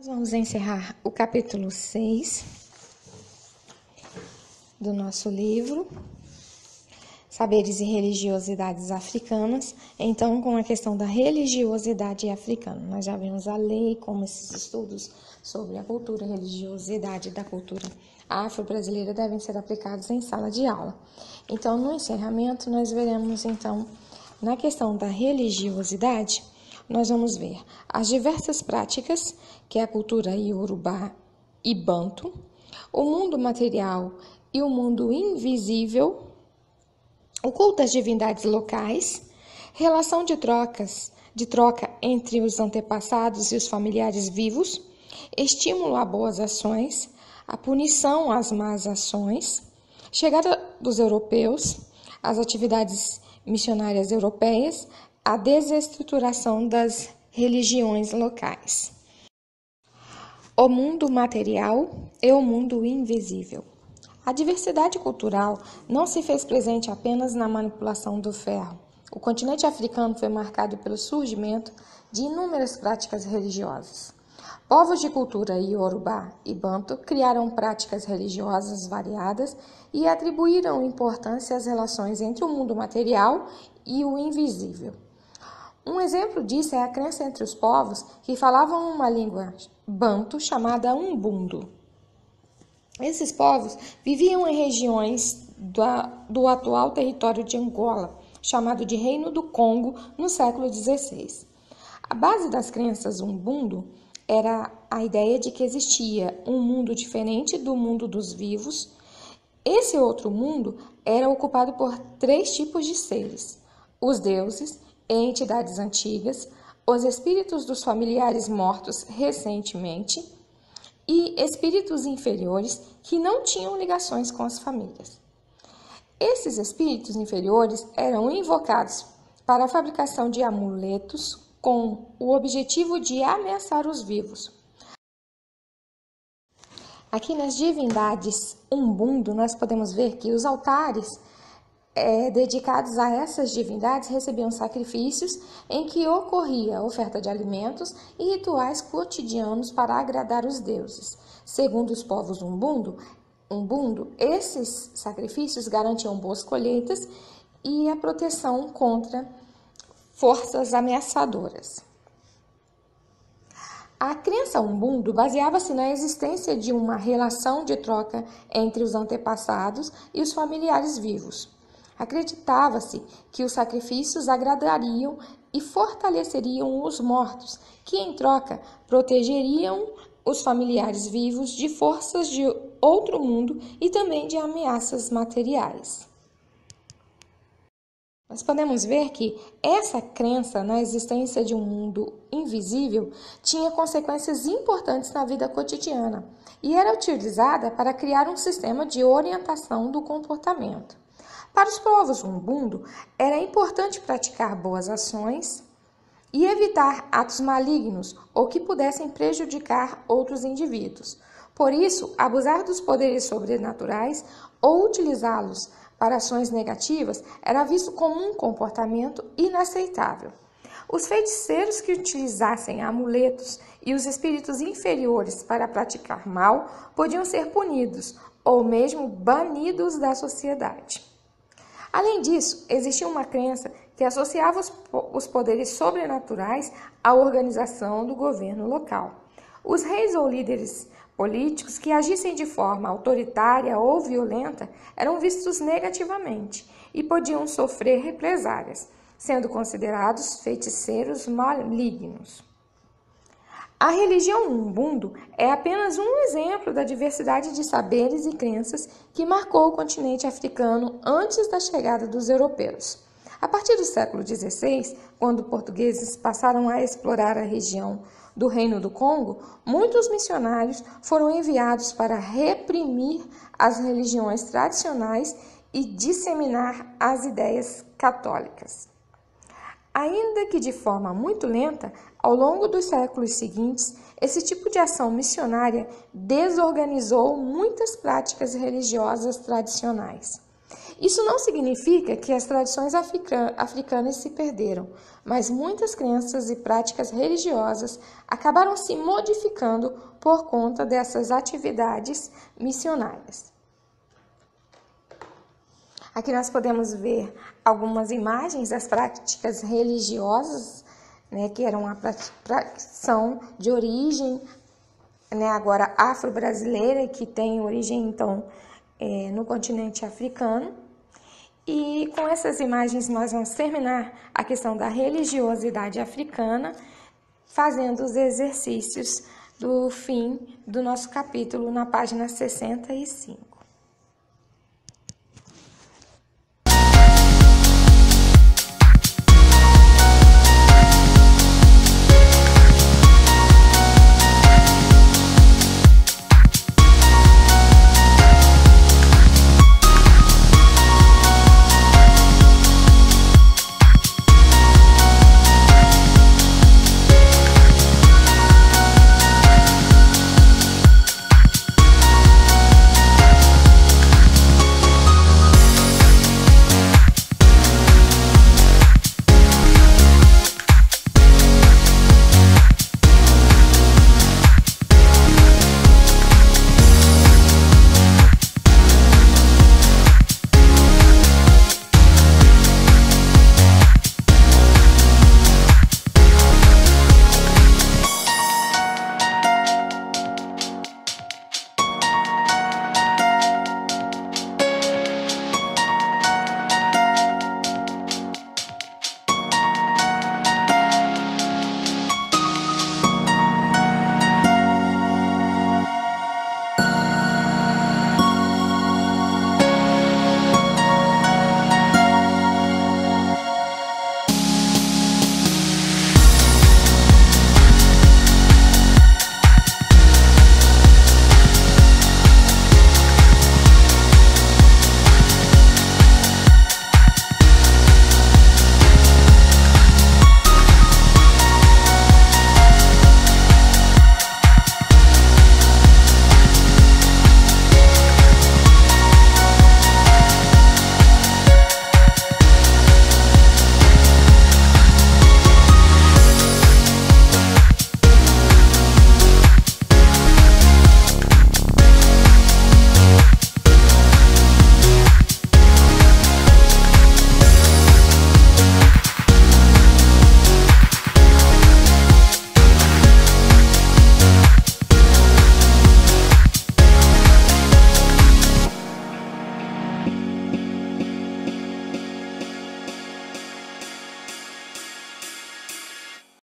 Nós vamos encerrar o capítulo 6 do nosso livro, Saberes e Religiosidades Africanas. Então, com a questão da religiosidade africana. Nós já vimos a lei, como esses estudos sobre a cultura e religiosidade da cultura afro-brasileira devem ser aplicados em sala de aula. Então, no encerramento, nós veremos, então, na questão da religiosidade, nós vamos ver as diversas práticas que é a cultura iorubá e banto, o mundo material e o mundo invisível, o culto às divindades locais, relação de troca entre os antepassados e os familiares vivos, estímulo a boas ações, a punição às más ações, chegada dos europeus, as atividades missionárias europeias, a desestruturação das religiões locais. O mundo material e o mundo invisível. A diversidade cultural não se fez presente apenas na manipulação do ferro. O continente africano foi marcado pelo surgimento de inúmeras práticas religiosas. Povos de cultura iorubá e banto criaram práticas religiosas variadas e atribuíram importância às relações entre o mundo material e o invisível. Um exemplo disso é a crença entre os povos que falavam uma língua banto chamada umbundo. Esses povos viviam em regiões do atual território de Angola, chamado de Reino do Congo, no século XVI. A base das crenças umbundo era a ideia de que existia um mundo diferente do mundo dos vivos. Esse outro mundo era ocupado por 3 tipos de seres: os deuses, entidades antigas, os espíritos dos familiares mortos recentemente e espíritos inferiores que não tinham ligações com as famílias. Esses espíritos inferiores eram invocados para a fabricação de amuletos com o objetivo de ameaçar os vivos. Aqui nas divindades umbundo, nós podemos ver que os altares dedicados a essas divindades recebiam sacrifícios em que ocorria a oferta de alimentos e rituais cotidianos para agradar os deuses. Segundo os povos umbundo, esses sacrifícios garantiam boas colheitas e a proteção contra forças ameaçadoras. A crença umbundo baseava-se na existência de uma relação de troca entre os antepassados e os familiares vivos. Acreditava-se que os sacrifícios agradariam e fortaleceriam os mortos, que, em troca, protegeriam os familiares vivos de forças de outro mundo e também de ameaças materiais. Nós podemos ver que essa crença na existência de um mundo invisível tinha consequências importantes na vida cotidiana e era utilizada para criar um sistema de orientação do comportamento. Para os povos umbundo, era importante praticar boas ações e evitar atos malignos ou que pudessem prejudicar outros indivíduos. Por isso, abusar dos poderes sobrenaturais ou utilizá-los para ações negativas era visto como um comportamento inaceitável. Os feiticeiros que utilizassem amuletos e os espíritos inferiores para praticar mal podiam ser punidos ou mesmo banidos da sociedade. Além disso, existia uma crença que associava os poderes sobrenaturais à organização do governo local. Os reis ou líderes políticos que agissem de forma autoritária ou violenta eram vistos negativamente e podiam sofrer represálias, sendo considerados feiticeiros malignos. A religião umbundo é apenas um exemplo da diversidade de saberes e crenças que marcou o continente africano antes da chegada dos europeus. A partir do século XVI, quando portugueses passaram a explorar a região do Reino do Congo, muitos missionários foram enviados para reprimir as religiões tradicionais e disseminar as ideias católicas. Ainda que de forma muito lenta, ao longo dos séculos seguintes, esse tipo de ação missionária desorganizou muitas práticas religiosas tradicionais. Isso não significa que as tradições africanas se perderam, mas muitas crenças e práticas religiosas acabaram se modificando por conta dessas atividades missionárias. Aqui nós podemos ver algumas imagens das práticas religiosas, né, que são de origem, né, agora afro-brasileira, que tem origem então no continente africano. E com essas imagens nós vamos terminar a questão da religiosidade africana, fazendo os exercícios do fim do nosso capítulo na página 65.